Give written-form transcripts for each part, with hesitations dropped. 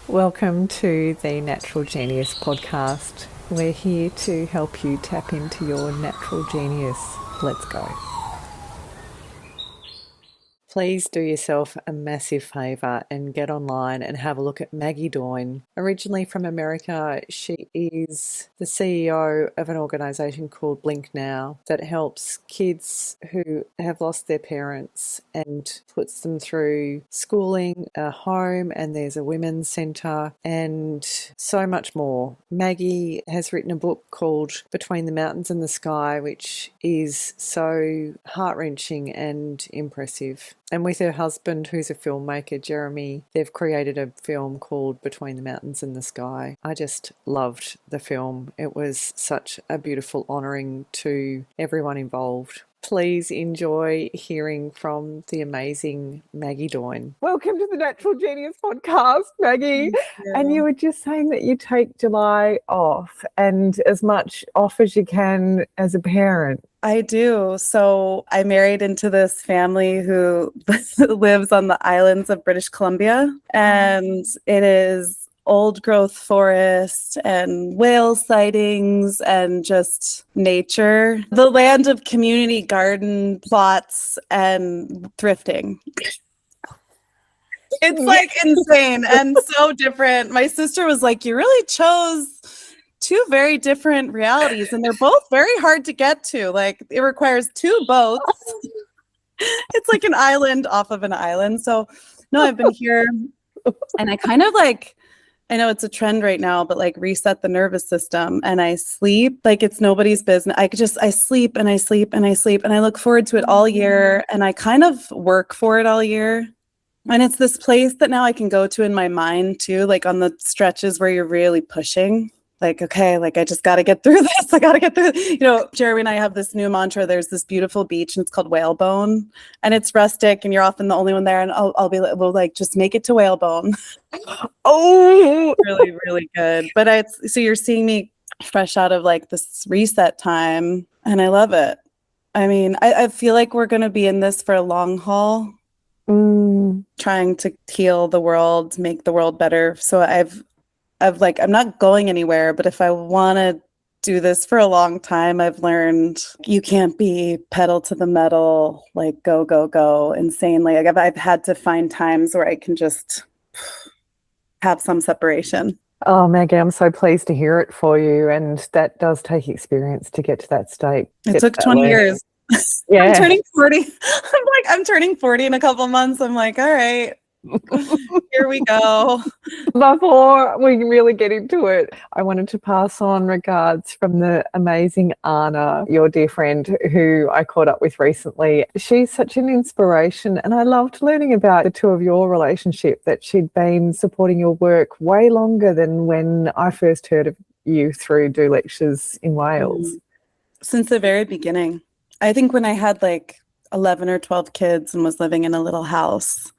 Welcome to the Natural Genius podcast. We're here to help you tap into your natural genius. Let's go. Please do yourself a massive favour and get online and have a look at Maggie Doyne. Originally from America, she is the CEO of an organisation called BlinkNow that helps kids who have lost their parents and puts them through schooling, a home, and there's a women's centre and so much more. Maggie has written a book called Between the Mountains and the Sky, which is so heart-wrenching and impressive. And with her husband, who's a filmmaker, Jeremy, they've created a film called Between the Mountains and the Sky. I just loved the film. It was such a beautiful honouring to everyone involved. Please enjoy hearing from the amazing Maggie Doyne. Welcome to the Natural Genius podcast, Maggie. And you were just saying that you take July off and as much off as you can as a parent. I do. So I married into this family who lives on the islands of British Columbia, and it is old growth forest and whale sightings and just nature. The land of community garden plots and thrifting. It's like insane and so different. My sister was like, you really chose two very different realities, and they're both very hard to get to. Like, it requires two boats. It's like an island off of an island. So no, I've been here, and I kind of like, I know it's a trend right now, but like reset the nervous system, and I sleep like it's nobody's business. I sleep and I sleep and I sleep, and I look forward to it all year, and I kind of work for it all year. And it's this place that now I can go to in my mind too, like on the stretches where you're really pushing. Like, okay, like I just got to get through this. I got to get through, Jeremy and I have this new mantra. There's this beautiful beach and it's called Whalebone, and it's rustic and you're often the only one there. And I'll be like, we'll like, just make it to Whalebone. Oh, really, really good. But so you're seeing me fresh out of like this reset time, and I love it. I mean, I feel like we're going to be in this for a long haul, trying to heal the world, make the world better. So I'm not going anywhere, but if I want to do this for a long time, I've learned you can't be pedal to the metal, like go insanely. Like I've had to find times where I can just have some separation. Oh, Maggie, I'm so pleased to hear it for you. And that does take experience to get to that state. It took 20 years. Yeah. I'm turning 40. I'm turning 40 in a couple months. I'm like, all right. Here we go. Before we really get into it, I wanted to pass on regards from the amazing Anna, your dear friend who I caught up with recently. She's such an inspiration, and I loved learning about the two of your relationship, that she'd been supporting your work way longer than when I first heard of you through Do Lectures in Wales. Since the very beginning. I think when I had like 11 or 12 kids and was living in a little house,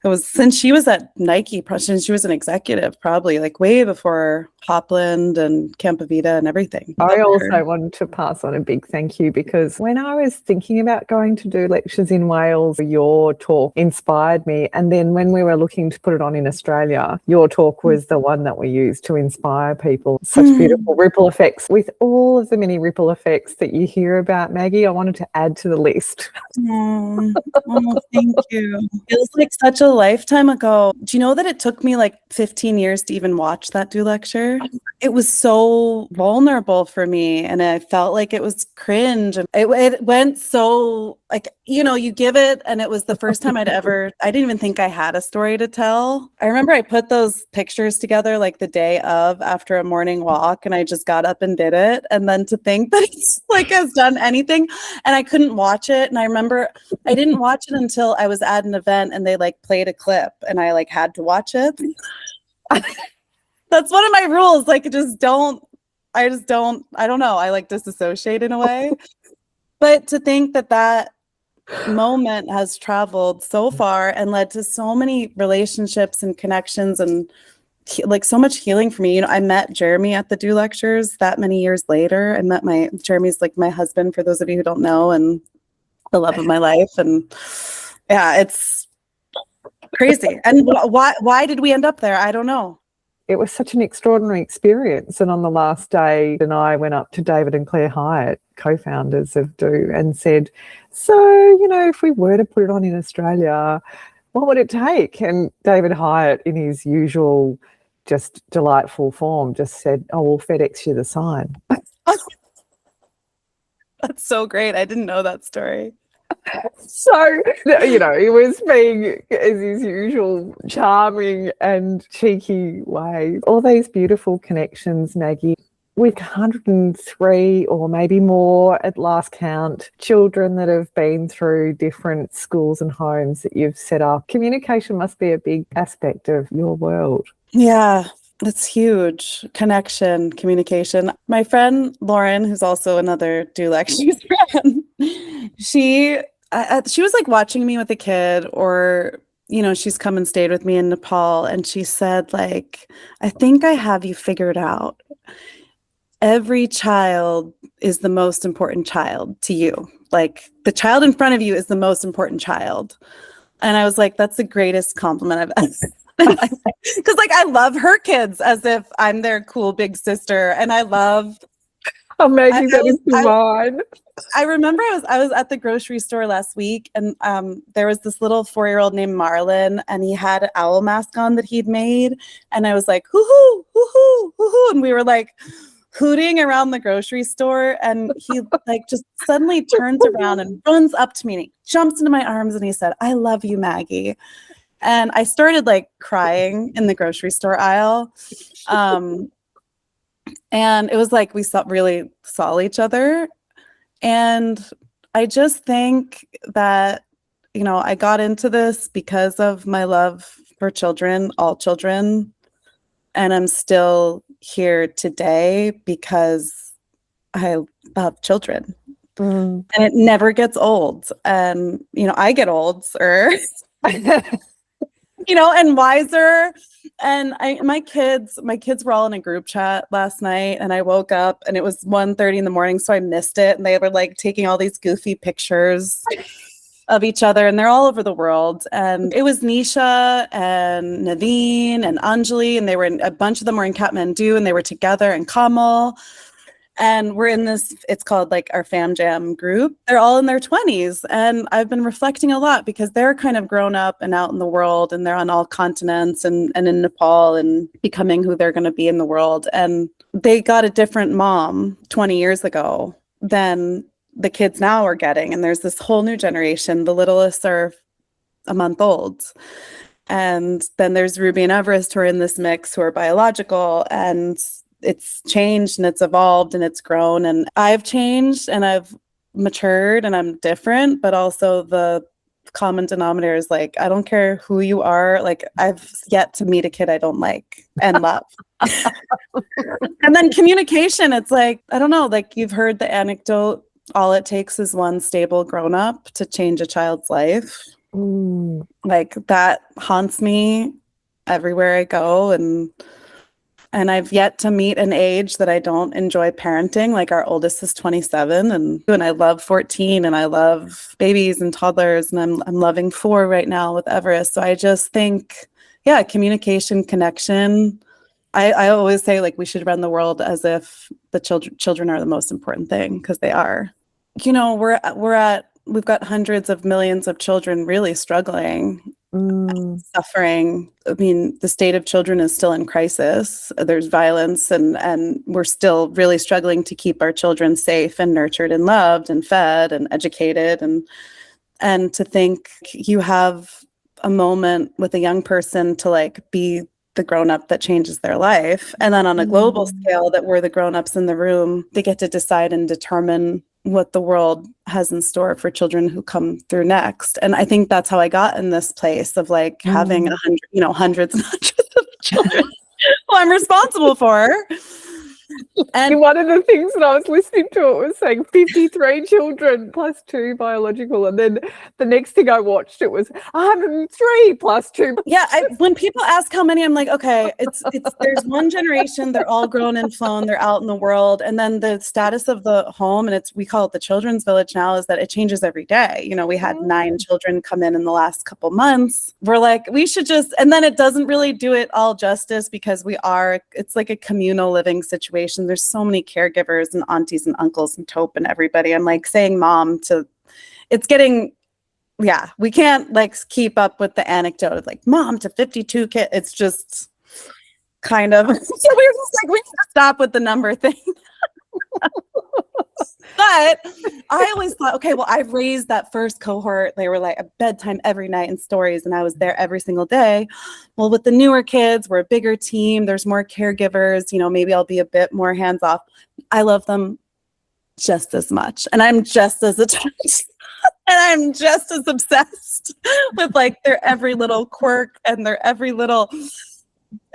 it was since she was at Nike, since she was an executive, probably like way before Hopland and Campavita and everything. I also wanted to pass on a big thank you, because when I was thinking about going to Do Lectures in Wales, your talk inspired me. And then when we were looking to put it on in Australia, your talk was the one that we used to inspire people. Such beautiful ripple effects. With all of the many ripple effects that you hear about, Maggie, I wanted to add to the list. Oh, thank you. It feels like such a lifetime ago. Do you know that it took me like 15 years to even watch that Do Lecture? It was so vulnerable for me, and I felt like it was cringe. And it went so like, you give it, and it was the first time I didn't even think I had a story to tell. I remember I put those pictures together like the day of after a morning walk, and I just got up and did it. And then to think that it's like has done anything, and I couldn't watch it. And I remember I didn't watch it until I was at an event and they like played a clip and I like had to watch it. That's one of my rules. Like, I don't know. I like disassociate in a way. But to think that moment has traveled so far and led to so many relationships and connections and like so much healing for me. I met Jeremy at the Do Lectures that many years later. I met Jeremy's like my husband, for those of you who don't know, and the love of my life. And yeah, Crazy. And why did we end up there? I don't know. It was such an extraordinary experience. And on the last day, and I went up to David and Claire Hyatt, co-founders of Do, and said, so, if we were to put it on in Australia, what would it take? And David Hyatt, in his usual just delightful form, just said, oh, we'll FedEx you the sign. That's so great. I didn't know that story. So, he was being, as his usual, charming and cheeky way. All these beautiful connections, Maggie, with 103 or maybe more at last count, children that have been through different schools and homes that you've set up. Communication must be a big aspect of your world. Yeah. It's huge. Connection, communication. My friend Lauren, who's also another Dulex's friend, she was like watching me with a kid, or she's come and stayed with me in Nepal, and she said, like, I think I have you figured out. Every child is the most important child to you. Like, the child in front of you is the most important child. And I was like, that's the greatest compliment I've ever. Because I love her kids as if I'm their cool big sister, and I love. Oh, Maggie, that is divine. I remember I was at the grocery store last week, and there was this little 4-year-old named Marlon, and he had an owl mask on that he'd made, and I was like, hoo hoo, hoo hoo, hoo hoo, and we were like hooting around the grocery store, and he just suddenly turns around and runs up to me, and he jumps into my arms, and he said, I love you, Maggie. And I started crying in the grocery store aisle. And it was like we really saw each other. And I just think that, I got into this because of my love for children, all children. And I'm still here today because I love children. And it never gets old. And, I get old, or... and wiser. And my kids were all in a group chat last night, and I woke up and it was 1:30 in the morning, so I missed it. And they were taking all these goofy pictures of each other, and they're all over the world. And it was Nisha and Naveen and Anjali, and a bunch of them were in Kathmandu, and they were together in Kamal. And we're in this, it's called our Fam Jam group. They're all in their 20s. And I've been reflecting a lot because they're kind of grown up and out in the world, and they're on all continents and in Nepal and becoming who they're going to be in the world. And they got a different mom 20 years ago than the kids now are getting. And there's this whole new generation. The littlest are a month old. And then there's Ruby and Everest who are in this mix who are biological, and it's changed and it's evolved and it's grown, and I've changed and I've matured and I'm different, but also the common denominator is I don't care who you are. I've yet to meet a kid I don't like and love. And then communication, it's I don't know, you've heard the anecdote, all it takes is one stable grown-up to change a child's life. That haunts me everywhere I go, and I've yet to meet an age that I don't enjoy parenting. Our oldest is 27, and I love 14, and I love babies and toddlers, and I'm loving 4 right now with Everest. So I just think, communication, connection. I always say we should run the world as if the children are the most important thing, because they are. We've got hundreds of millions of children really struggling. Suffering. I mean, the state of children is still in crisis. There's violence, and we're still really struggling to keep our children safe and nurtured and loved and fed and educated, and to think you have a moment with a young person to be the grown-up that changes their life, and then on a global scale that we're the grown-ups in the room, they get to decide and determine what the world has in store for children who come through next. And I think that's how I got in this place of having hundreds and hundreds of children who I'm responsible for. And one of the things that I was listening to, it was saying 53 children plus 2 biological. And then the next thing I watched, it was 103 plus 2. yeah, when people ask how many, I'm like, okay, it's there's one generation, they're all grown and flown, they're out in the world. And then the status of the home, and we call it the children's village now, is that it changes every day. You know, we had 9 children come in the last couple months. We're like, we should just, and then it doesn't really do it all justice because it's like a communal living situation. There's so many caregivers and aunties and uncles and Tope and everybody. I'm like saying mom to, it's getting, yeah, we can't like keep up with the anecdote of like mom to 52 kids. It's just kind of, so we're just like, we need to stop with the number thing. But I always thought, okay, well, I've raised that first cohort. They were like a bedtime every night and stories, and I was there every single day. Well, with the newer kids, we're a bigger team. There's more caregivers. You know, maybe I'll be a bit more hands off. I love them just as much, and I'm just as attached. And I'm just as obsessed with like their every little quirk and their every little,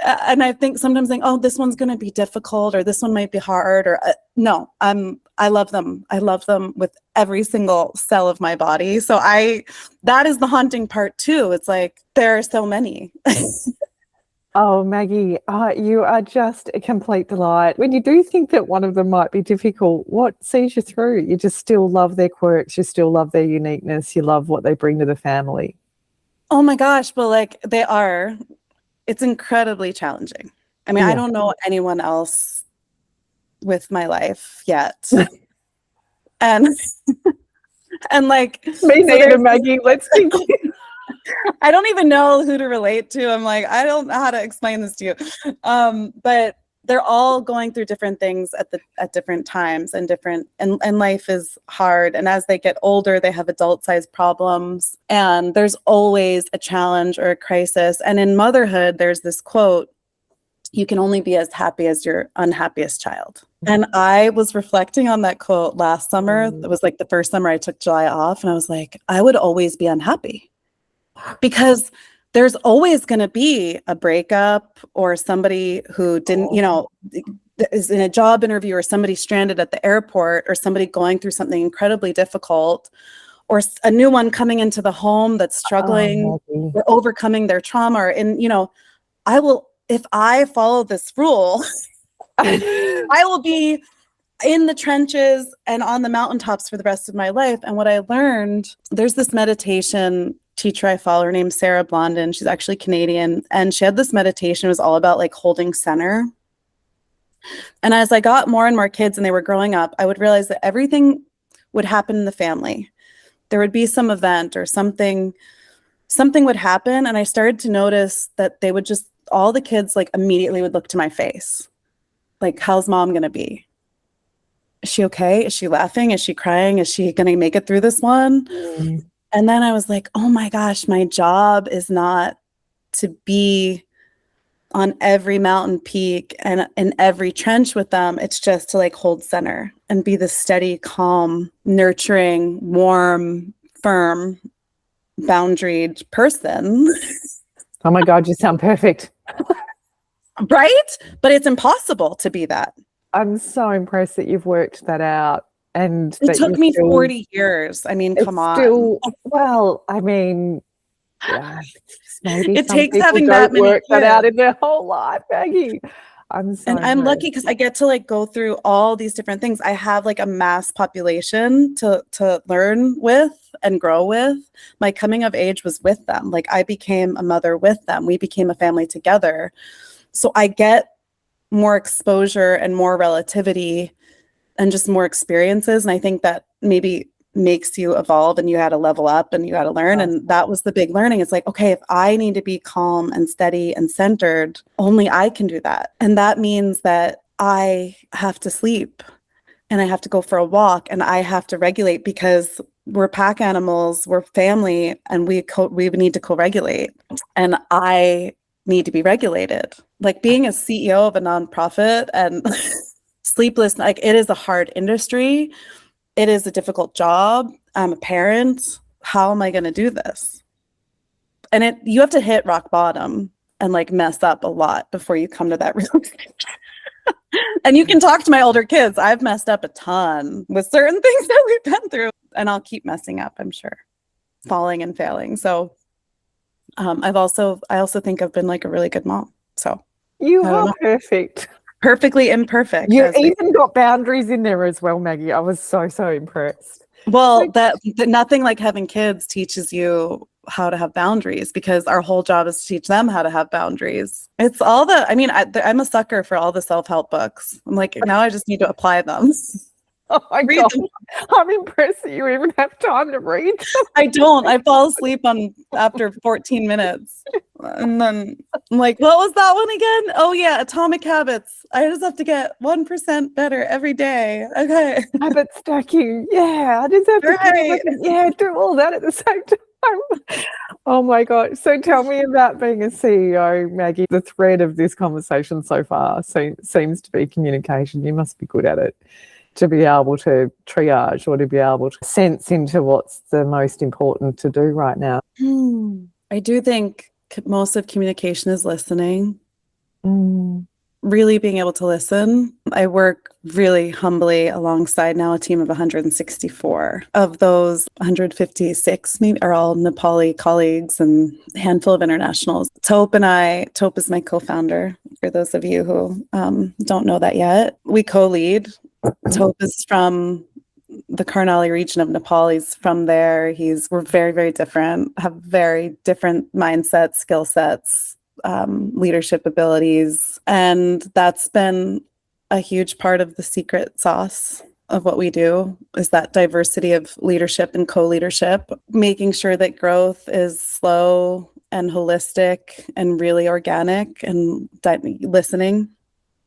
and I think sometimes think, oh, this one's going to be difficult or this one might be hard or no, I love them. I love them with every single cell of my body. So that is the haunting part too. It's like, there are so many. Oh, Maggie, you are just a complete delight. When you do think that one of them might be difficult, what sees you through? You just still love their quirks. You still love their uniqueness. You love what they bring to the family. Oh my gosh. But like it's incredibly challenging. I mean, I don't know anyone else with my life yet. and like me neither, Maggie. Let's think. I don't even know who to relate to. I'm like, I don't know how to explain this to you. But they're all going through different things at different times and life is hard. And as they get older, they have adult-sized problems. And there's always a challenge or a crisis. And in motherhood, there's this quote, you can only be as happy as your unhappiest child. And I was reflecting on that quote last summer. It was like the first summer I took July off. And I was like, I would always be unhappy. Because there's always going to be a breakup or somebody who didn't, is in a job interview or somebody stranded at the airport or somebody going through something incredibly difficult or a new one coming into the home that's struggling or overcoming their trauma. And, if I follow this rule, I will be in the trenches and on the mountaintops for the rest of my life. And what I learned, there's this meditation teacher I follow, her name's Sarah Blondin. She's actually Canadian. And she had this meditation. It was all about like holding center. And as I got more and more kids and they were growing up, I would realize that everything would happen in the family. There would be some event or something would happen. And I started to notice that they would just, all the kids like immediately would look to my face. Like, how's mom going to be? Is she okay? Is she laughing? Is she crying? Is she going to make it through this one? And then I was like, oh my gosh, my job is not to be on every mountain peak and in every trench with them. It's just to like hold center and be the steady, calm, nurturing, warm, firm, boundaried person. Oh my God, you sound perfect. Right? But it's impossible to be that. I'm so impressed that you've worked that out. And it took me 40 years. I mean, come on. Well, I mean, maybe it takes having that many work that out in their whole life, Maggie. I'm lucky because I get to like go through all these different things. I have like a mass population to learn with and grow with. My coming of age was with them. Like I became a mother with them. We became a family together. So I get more exposure and more relativity and just more experiences. And I think that maybe makes you evolve and you had to level up and you got to learn. And that was the big learning. It's like, okay, if I need to be calm and steady and centered, only I can do that. And that means that I have to sleep and I have to go for a walk and I have to regulate because we're pack animals, we're family, and we need to co-regulate. And I need to be regulated. Like being a CEO of a nonprofit and sleepless, like it is a hard industry. It is a difficult job. I'm a parent. How am I going to do this? And you have to hit rock bottom and like mess up a lot before you come to that realization. And you can talk to my older kids. I've messed up a ton with certain things that we've been through, and I'll keep messing up, I'm sure, falling and failing. So I also think I've been like a really good mom. So You I don't are know. perfect. Perfectly imperfect. You even got boundaries in there as well, Maggie. I was so impressed. Well, that nothing like having kids teaches you how to have boundaries, because our whole job is to teach them how to have boundaries. It's all I'm a sucker for all the self-help books. I'm like, now I just need to apply them. Oh my God. I'm impressed that you even have time to read them. I don't. I fall asleep after 14 minutes. And then I'm like, what was that one again? Oh yeah, Atomic Habits. I just have to get 1% better every day. Okay. Habit stacking. Yeah, I just have to do all that at the same time. Oh my God. So tell me about being a CEO, Maggie. The thread of this conversation so far seems to be communication. You must be good at it, to be able to triage or to be able to sense into what's the most important to do right now. I do think most of communication is listening. Really being able to listen. I work really humbly alongside now a team of 164. Of those, 156 maybe are all Nepali colleagues and a handful of internationals. Tope is my co-founder, for those of you who don't know that yet. We co-lead. Tope is from the Karnali region of Nepal. He's from there. We're very, very different, have very different mindsets, skill sets, leadership abilities. And that's been a huge part of the secret sauce of what we do, is that diversity of leadership and co-leadership, making sure that growth is slow and holistic and really organic and listening.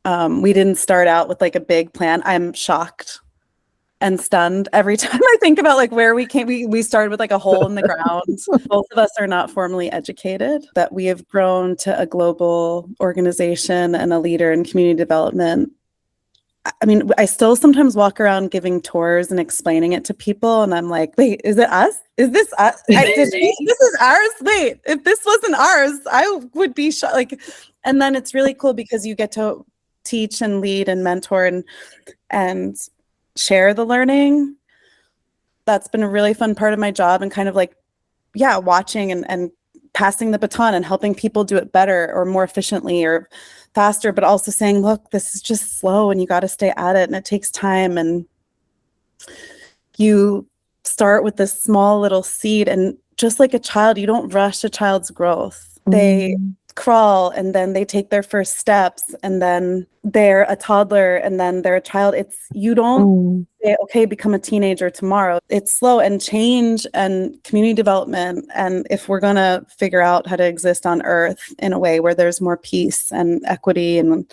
We didn't start out with like a big plan. I'm shocked and stunned every time I think about like where we came. We started with like a hole in the ground. Both of us are not formally educated, that we have grown to a global organization and a leader in community development. I mean, I still sometimes walk around giving tours and explaining it to people, and I'm like, wait, is it us? Is this us? This is ours? Wait, if this wasn't ours, I would be shocked. Like, and then it's really cool because you get to teach and lead and mentor and share the learning. That's been a really fun part of my job, and kind of like, yeah, watching and passing the baton and helping people do it better or more efficiently or faster, but also saying, look, this is just slow and you got to stay at it and it takes time. And you start with this small little seed, and just like a child, you don't rush a child's growth. They crawl, and then they take their first steps, and then they're a toddler, and then they're a child. You don't say, okay, become a teenager tomorrow. It's slow, and change and community development. And if we're going to figure out how to exist on Earth in a way where there's more peace and equity and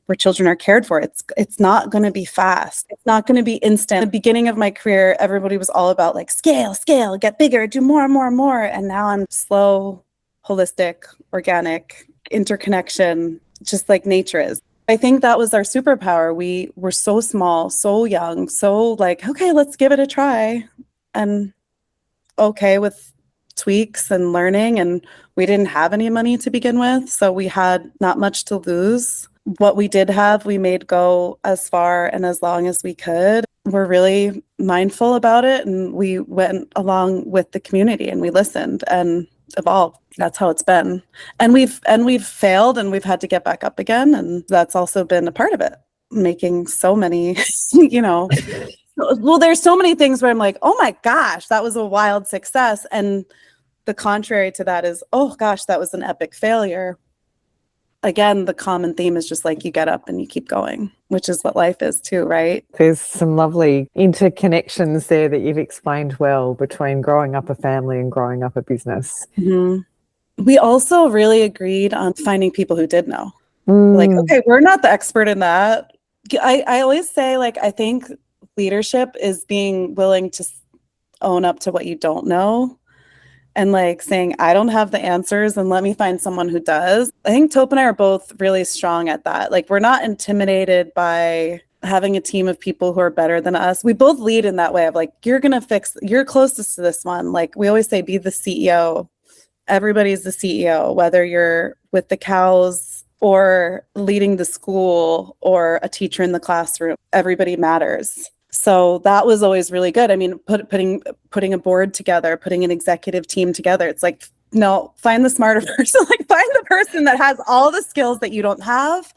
where children are cared for, it's not going to be fast. It's not going to be instant. At the beginning of my career, everybody was all about like scale, get bigger, do more and more and more. And now I'm slow, holistic, organic, interconnection, just like nature is. I think that was our superpower. We were so small, so young, so like, okay, let's give it a try. And okay with tweaks and learning. And we didn't have any money to begin with, so we had not much to lose. What we did have, we made go as far and as long as we could. We're really mindful about it, and we went along with the community and we listened and evolved. That's how it's been. And we've failed, and we've had to get back up again. And that's also been a part of it, making so many, well, there's so many things where I'm like, oh my gosh, that was a wild success. And the contrary to that is, oh gosh, that was an epic failure. Again, the common theme is just like you get up and you keep going, which is what life is too, right? There's some lovely interconnections there that you've explained well between growing up a family and growing up a business. We also really agreed on finding people who did know. Like, okay, we're not the expert in that. I always say, like, I think leadership is being willing to own up to what you don't know. And like saying, I don't have the answers and let me find someone who does. I think Tope and I are both really strong at that. Like, we're not intimidated by having a team of people who are better than us. We both lead in that way of like, you're closest to this one. Like we always say, be the CEO. Everybody's the CEO, whether you're with the cows or leading the school or a teacher in the classroom. Everybody matters. So that was always really good. I mean, putting a board together, putting an executive team together. It's like, no, find the smarter person, like find the person that has all the skills that you don't have.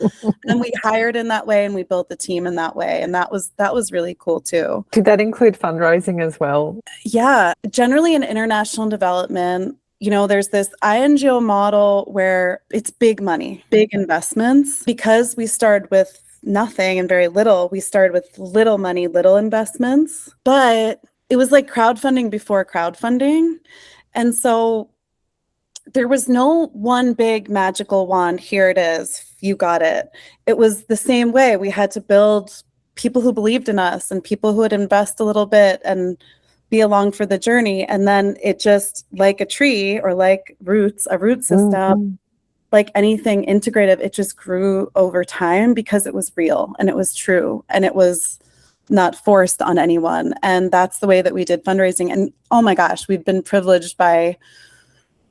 And we hired in that way and we built the team in that way. And that was really cool too. Did that include fundraising as well? Yeah, generally in international development, there's this INGO model where it's big money, big investments. Because we started with nothing and very little, we started with little money, little investments, but it was like crowdfunding before crowdfunding. And so there was no one big magical wand, here it is, you got it. It was the same way. We had to build people who believed in us and people who would invest a little bit and be along for the journey. And then it just, like a tree or like a root system, like anything integrative, it just grew over time because it was real and it was true and it was not forced on anyone. And that's the way that we did fundraising. And oh my gosh, we've been privileged by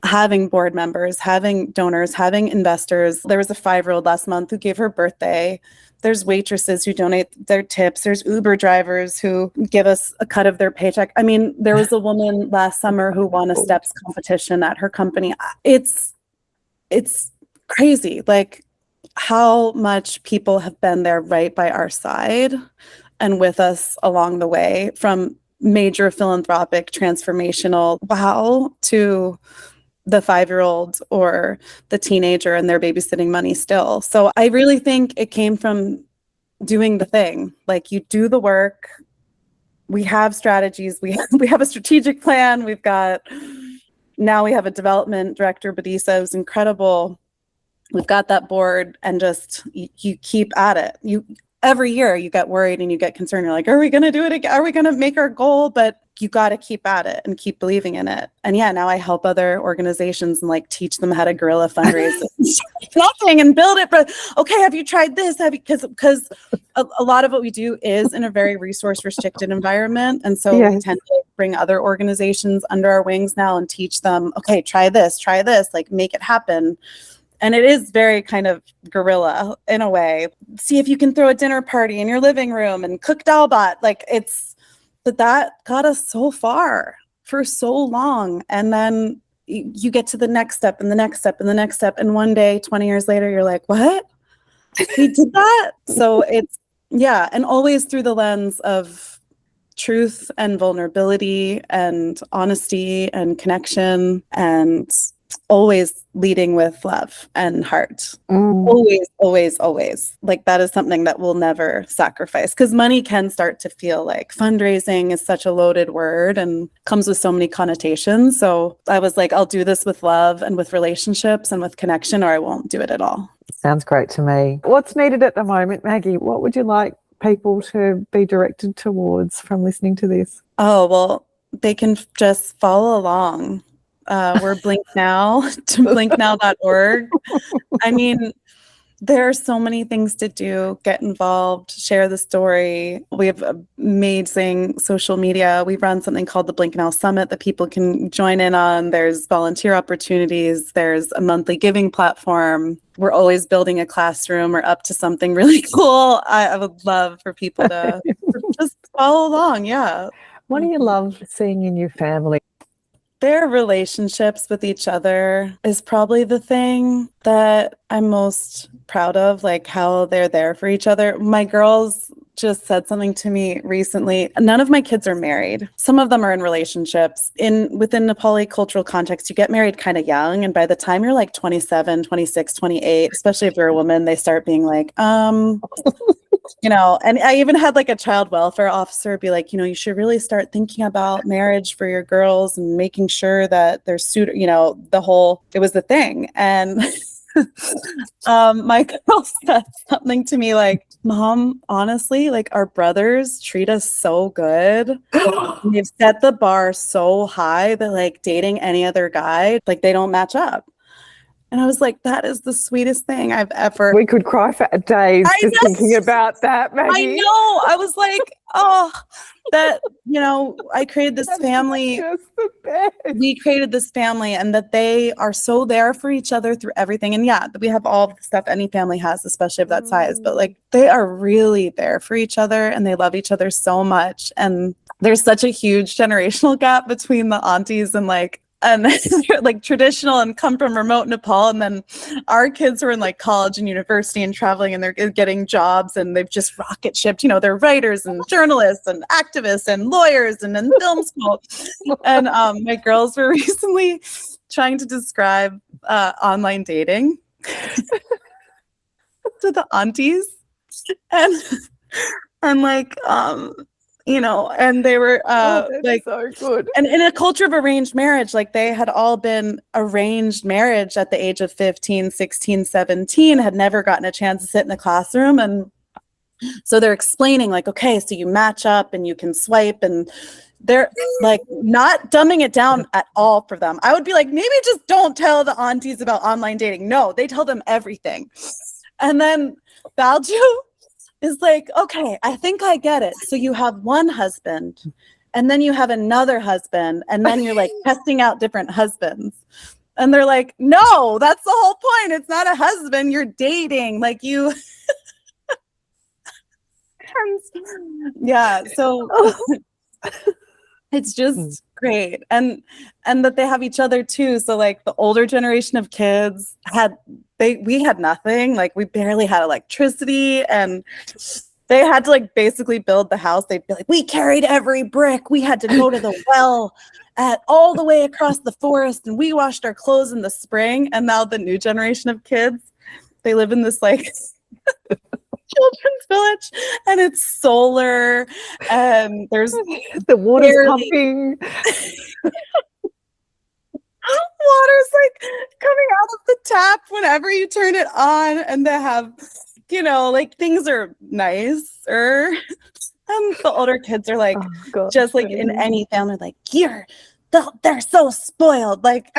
having board members, having donors, having investors. There was a 5-year-old last month who gave her birthday. There's waitresses who donate their tips. There's Uber drivers who give us a cut of their paycheck. I mean, there was a woman last summer who won a steps competition at her company. It's crazy, like how much people have been there right by our side and with us along the way, from major philanthropic transformational wow to the 5-year-old or the teenager and their babysitting money still. So I really think it came from doing the thing. Like, you do the work. We have strategies. We have a strategic plan. Now we have a development director, Badisa, who's incredible. We've got that board, and just you keep at it. Every year you get worried and you get concerned. You're like, are we going to do it again? Are we going to make our goal? But you got to keep at it and keep believing in it. And yeah, now I help other organizations and like teach them how to guerrilla fundraise nothing and build it. But okay, have you tried this? Because a lot of what we do is in a very resource restricted environment. And so we tend to bring other organizations under our wings now and teach them, okay, try this, like make it happen. And it is very kind of guerrilla in a way. See if you can throw a dinner party in your living room and cook dalbat. But that got us so far for so long. And then you get to the next step and the next step and the next step. And one day, 20 years later, you're like, what? We did that? So and always through the lens of truth and vulnerability and honesty and connection, and always leading with love and heart. Always. Like, that is something that we'll never sacrifice, because money can start to feel like fundraising is such a loaded word and comes with so many connotations. So I was like, I'll do this with love and with relationships and with connection, or I won't do it at all. Sounds great to me. What's needed at the moment, Maggie? What would you like people to be directed towards from listening to this? Oh, well, they can just follow along. We're BlinkNow to blinknow.org. I mean, there are so many things to do. Get involved, share the story. We have amazing social media. We run something called the BlinkNow Summit that people can join in on. There's volunteer opportunities. There's a monthly giving platform. We're always building a classroom or up to something really cool. I would love for people to just follow along. Yeah. What do you love seeing in your family? Their relationships with each other is probably the thing that I'm most proud of, like how they're there for each other. My girls just said something to me recently. None of my kids are married. Some of them are in relationships. Within Nepali cultural context, you get married kind of young. And by the time you're like 27, 26, 28, especially if you're a woman, they start being like, and I even had like a child welfare officer be like, you should really start thinking about marriage for your girls and making sure that they're suited, it was the thing. And my girl said something to me like, Mom, honestly, like our brothers treat us so good. They've set the bar so high that like dating any other guy, like they don't match up. And I was like, that is the sweetest thing I've ever. We could cry for days just thinking about that, Maggie. I know. I was like, oh, that, I created this family. Just the best. We created this family, and that they are so there for each other through everything. And yeah, we have all the stuff any family has, especially of that size, but like they are really there for each other and they love each other so much. And there's such a huge generational gap between the aunties and they're like traditional and come from remote Nepal, and then our kids are in like college and university and traveling, and they're getting jobs, and they've just rocket shipped. They're writers and journalists and activists and lawyers and in film school. And my girls were recently trying to describe online dating to the aunties, and like and they were like so good. And in a culture of arranged marriage, like they had all been arranged marriage at the age of 15, 16, 17, had never gotten a chance to sit in the classroom. And so they're explaining like, okay, so you match up and you can swipe, and they're like not dumbing it down at all for them. I would be like, maybe just don't tell the aunties about online dating. No, they tell them everything. And then Balju is like, okay, I think I get it. So you have one husband, and then you have another husband, and then you're like testing out different husbands. And they're like, no, that's the whole point. It's not a husband. You're dating. Like you. Yeah. So it's just great. And that they have each other too. So like the older generation of kids we had nothing. Like we barely had electricity, and they had to like basically build the house. They'd be like, we carried every brick. We had to go to the well all the way across the forest, and we washed our clothes in the spring. And now the new generation of kids, they live in this like children's village, and it's solar, and there's the water's pumping. Water's like coming out of the tap whenever you turn it on, and they have, like things are nicer. And the older kids are like, just like in any family, like they're so spoiled. Like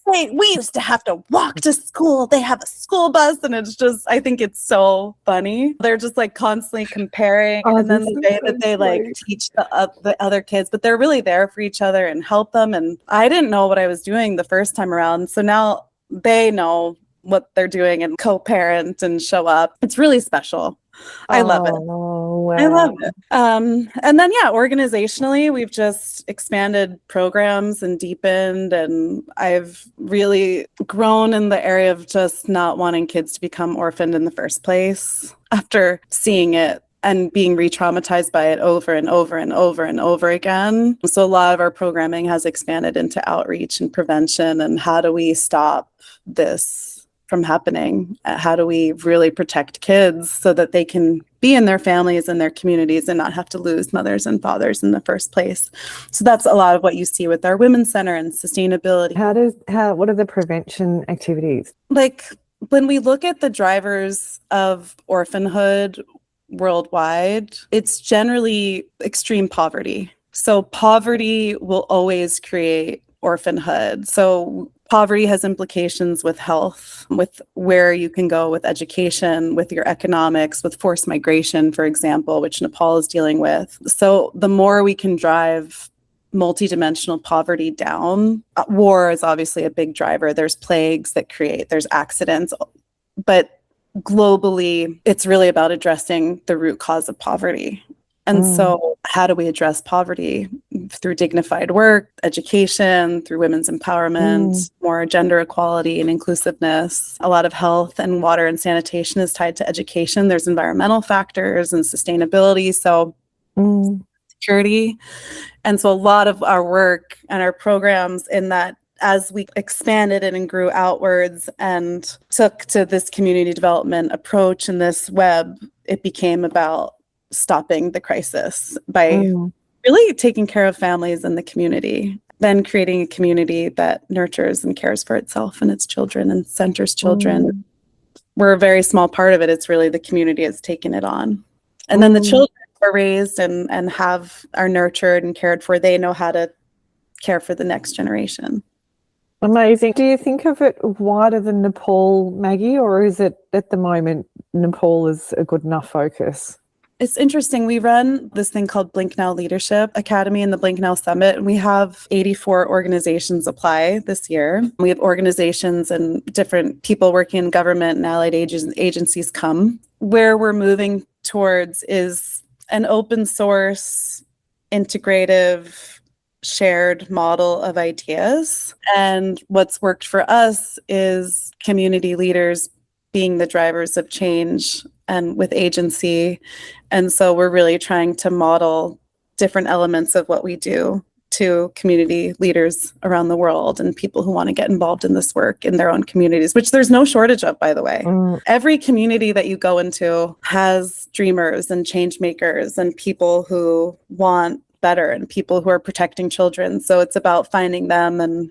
we used to have to walk to school. They have a school bus, and it's just, I think it's so funny. They're just like constantly comparing, and then the way that they like teach the other kids, but they're really there for each other and help them. And I didn't know what I was doing the first time around, so now they know what they're doing and co-parent and show up. It's really special. I love it. Wow. I love it. And then, organizationally, we've just expanded programs and deepened, and I've really grown in the area of just not wanting kids to become orphaned in the first place after seeing it and being re-traumatized by it over and over and over and over again. So a lot of our programming has expanded into outreach and prevention, and how do we stop this from happening? How do we really protect kids so that they can be in their families and their communities and not have to lose mothers and fathers in the first place? So that's a lot of what you see with our Women's Center and sustainability. What are the prevention activities? Like when we look at the drivers of orphanhood worldwide, it's generally extreme poverty. So poverty will always create orphanhood. So poverty has implications with health, with where you can go with education, with your economics, with forced migration, for example, which Nepal is dealing with. So the more we can drive multidimensional poverty down, war is obviously a big driver. There's plagues there's accidents, but globally, it's really about addressing the root cause of poverty. And so how do we address poverty? Through dignified work, education, through women's empowerment, more gender equality and inclusiveness. A lot of health and water and sanitation is tied to education. There's environmental factors and sustainability, so security. And so a lot of our work and our programs in that, as we expanded it and grew outwards and took to this community development approach and this web, it became about stopping the crisis by really taking care of families in the community, then creating a community that nurtures and cares for itself and its children and centers children. We're a very small part of it. It's really the community that's taken it on. And then the children are raised and are nurtured and cared for. They know how to care for the next generation. Amazing. Do you think of it wider than Nepal, Maggie, or is it at the moment Nepal is a good enough focus? It's interesting. We run this thing called BlinkNow Leadership Academy and the BlinkNow Summit, and we have 84 organizations apply this year. We have organizations and different people working in government and allied agencies come. Where we're moving towards is an open source, integrative, shared model of ideas. And what's worked for us is community leaders being the drivers of change and with agency. And so we're really trying to model different elements of what we do to community leaders around the world and people who want to get involved in this work in their own communities, which there's no shortage of, by the way. Every community that you go into has dreamers and change makers and people who want better and people who are protecting children. So it's about finding them and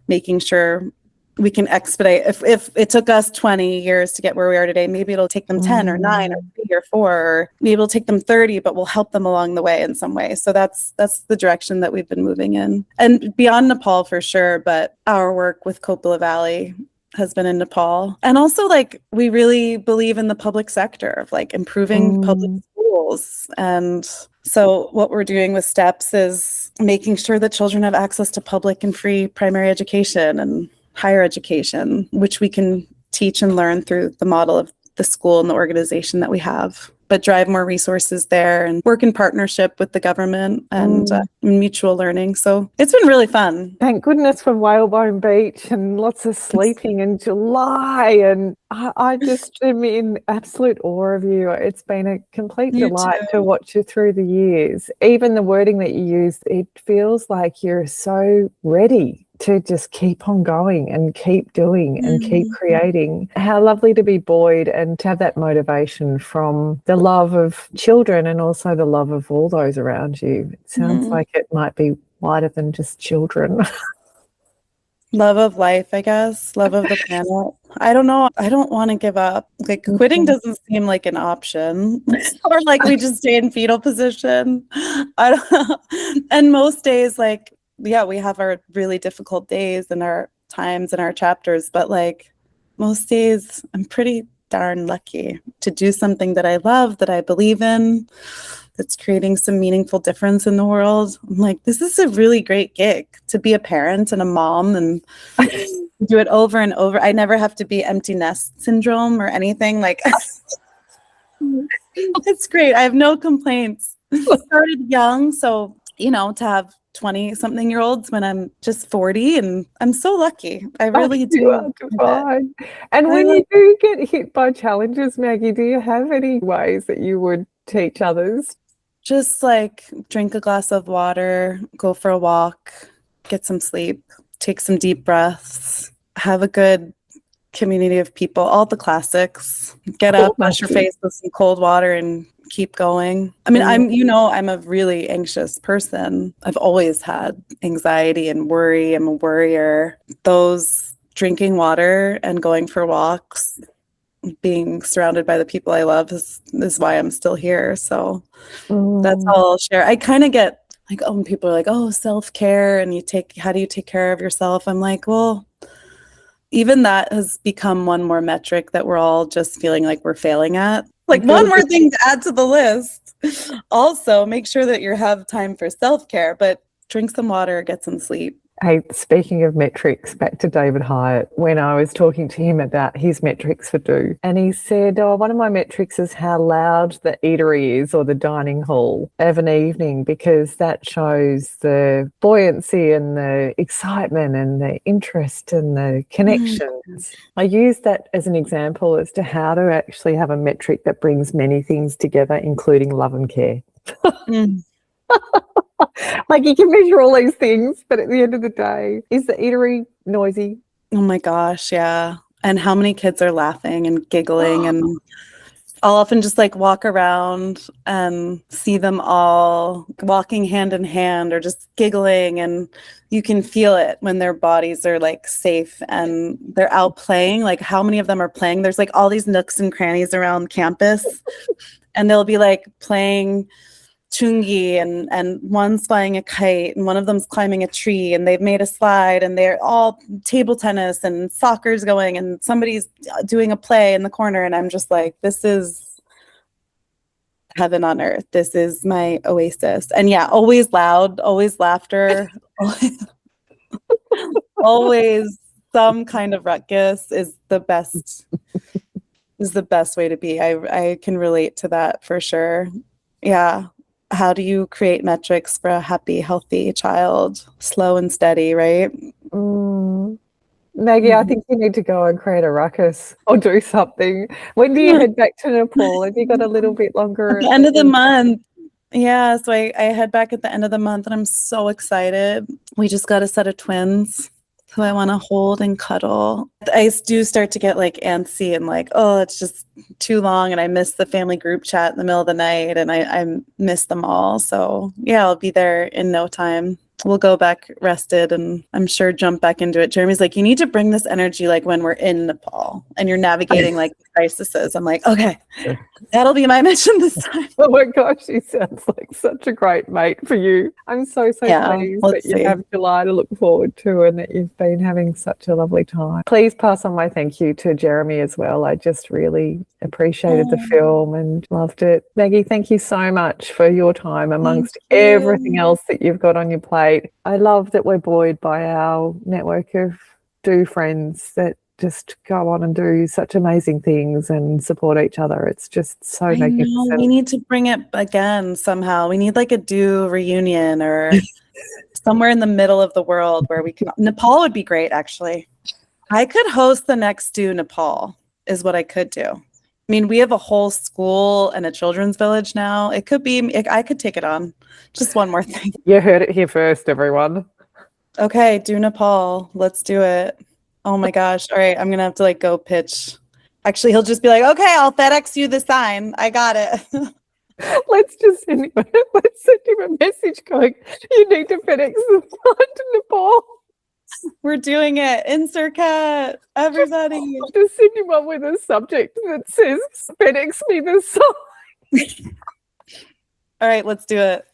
making sure we can expedite. If it took us 20 years to get where we are today, maybe it'll take them 10 or 9 or 3 or 4, or maybe it'll take them 30, but we'll help them along the way in some way. So that's the direction that we've been moving in. And beyond Nepal for sure, but our work with Coppola Valley has been in Nepal. And also, like, we really believe in the public sector of like improving public schools. And so what we're doing with STEPS is making sure that children have access to public and free primary education and higher education, which we can teach and learn through the model of the school and the organization that we have, but drive more resources there and work in partnership with the government and mutual learning. So it's been really fun. Thank goodness for Whalebone Beach and lots of sleeping in July. And I just am in absolute awe of you. It's been a complete delight to watch you through the years. Even the wording that you use, it feels like you're so ready to just keep on going and keep doing and keep creating. How lovely to be buoyed and to have that motivation from the love of children and also the love of all those around you. It sounds like it might be wider than just children. Love of life, I guess. Love of the planet. I don't know. I don't want to give up. Like, quitting doesn't seem like an option. Or like we just stay in fetal position. I don't know. And most days, like, yeah, we have our really difficult days and our times and our chapters, but like most days I'm pretty darn lucky to do something that I love, that I believe in, that's creating some meaningful difference in the world. I'm like, this is a really great gig to be a parent and a mom and do it over and over. I never have to be empty nest syndrome or anything. Like, it's great. I have no complaints. Started young, so, you know, to have 20-something-year-olds when I'm just 40, and I'm so lucky. I really do. And when you do get hit by challenges, Maggie, do you have any ways that you would teach others? Just like drink a glass of water, go for a walk, get some sleep, take some deep breaths, have a good community of people, all the classics. Get up, wash your face with some cold water and keep going. I mean, I'm a really anxious person. I've always had anxiety and worry. I'm a worrier. Those drinking water and going for walks, being surrounded by the people I love is why I'm still here. So that's all I'll share. I kind of get like, oh, when people are like, oh, self-care and how do you take care of yourself? I'm like, well, even that has become one more metric that we're all just feeling like we're failing at. Like, one more thing to add to the list. Also, make sure that you have time for self-care, but drink some water, get some sleep. Hey, speaking of metrics, back to David Hyatt, when I was talking to him about his metrics for Do, and he said, one of my metrics is how loud the eatery is or the dining hall of an evening, because that shows the buoyancy and the excitement and the interest and the connections. I use that as an example as to how to actually have a metric that brings many things together, including love and care. Like, you can measure all these things, but at the end of the day, is the eatery noisy? Oh my gosh, yeah. And how many kids are laughing and giggling, and I'll often just like walk around and see them all walking hand in hand or just giggling, and you can feel it when their bodies are like safe and they're out playing. Like, how many of them are playing? There's like all these nooks and crannies around campus, and they'll be like playing chungi, and one's flying a kite and one of them's climbing a tree, and they've made a slide, and they're all table tennis and soccer's going, and somebody's doing a play in the corner, and I'm just like, this is heaven on earth. This is my oasis. And yeah, always loud, always laughter, always some kind of ruckus is the best way to be. I can relate to that for sure. Yeah. How do you create metrics for a happy, healthy child? Slow and steady, right? Maggie, I think you need to go and create a ruckus or do something. When do you head back to Nepal? Have you got a little bit longer? At the end of the month. Yeah, so I head back at the end of the month and I'm so excited. We just got a set of twins who I want to hold and cuddle. I do start to get like antsy and like, oh, it's just too long and I miss the family group chat in the middle of the night and I miss them all. So yeah, I'll be there in no time. We'll go back rested and I'm sure jump back into it. Jeremy's like, you need to bring this energy like when we're in Nepal and you're navigating like crises. I'm like, okay, that'll be my mission this time. Oh my gosh, he sounds like such a great mate for you. I'm so pleased that you have July to look forward to and that you've been having such a lovely time. Please pass on my thank you to Jeremy as well. I just really appreciated the film and loved it. Maggie, thank you so much for your time amongst everything else that you've got on your plate. I love that we're buoyed by our network of friends that just go on and do such amazing things and support each other. It's just so magnificent. We need to bring it again somehow. We need like a do reunion or somewhere in the middle of the world where we can. Nepal would be great, actually. I could host the next Do Nepal is what I could do. I mean, we have a whole school and a children's village now. It could be, I could take it on. Just one more thing. You heard it here first, everyone. Okay, Do Nepal. Let's do it. Oh my gosh. All right, I'm going to have to like go pitch. Actually, he'll just be like, okay, I'll FedEx you the sign. I got it. Let's send him a message going, you need to FedEx the sign to Nepal. We're doing it. Insert cat, everybody. Just send him one with a subject that says, FedEx me the sign. All right, let's do it.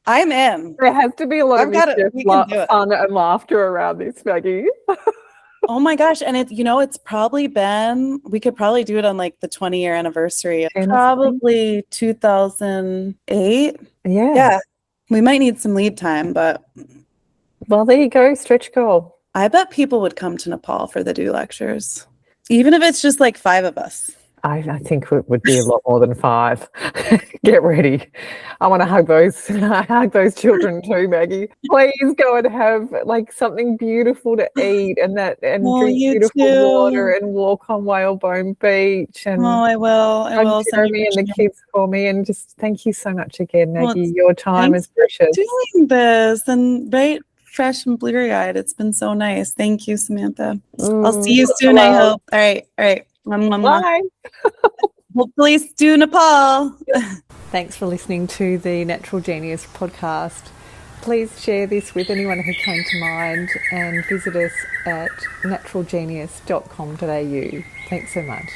I'm in. There has to be a lot of fun and laughter around this, Maggie. Oh my gosh. And it's probably been, we could probably do it on like the 20-year anniversary. Probably 2008. Yeah. We might need some lead time, but. Well, there you go. Stretch goal. I bet people would come to Nepal for the Do lectures. Even if it's just like 5 of us. I think it would be a lot more than 5. Get ready. I want to hug those children too, Maggie. Please go and have like something beautiful to eat and drink beautiful water and walk on Whalebone Beach. And I will. Jeremy and the kids for me. And just thank you so much again, Maggie. Your time is precious. Doing this and fresh and bleary-eyed. It's been so nice. Thank you, Samantha. I'll see you soon, I hope. All right. Bye. Hopefully Do Nepal. Thanks for listening to the Natural Genius podcast. Please share this with anyone who came to mind and visit us at naturalgenius.com.au. Thanks so much.